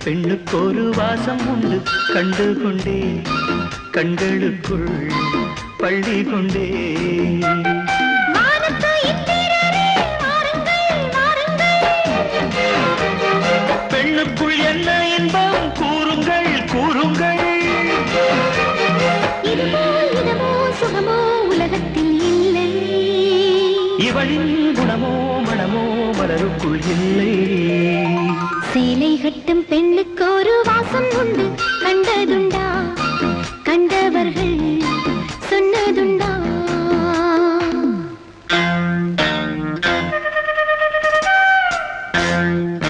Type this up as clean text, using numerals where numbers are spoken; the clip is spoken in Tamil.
பெண்ணுக்கு ஒரு வாசம் உண்டு கண்டு கொண்டே கண்களுக்குள் பள்ளி கொண்டே பெண்ணுக்குள் என்ன இன்பம் கூறுங்கள் கூறுங்கள் சுகமோ உலகத்தில் இல்லை இவளின் குணமோ மனமோ மலருக்குள் இல்லை சேலை கட்டும் பெண்ணுக்கு ஒரு வாசம் உண்டு கண்டதுண்டா கண்டவர்கள் சொன்னதுண்டா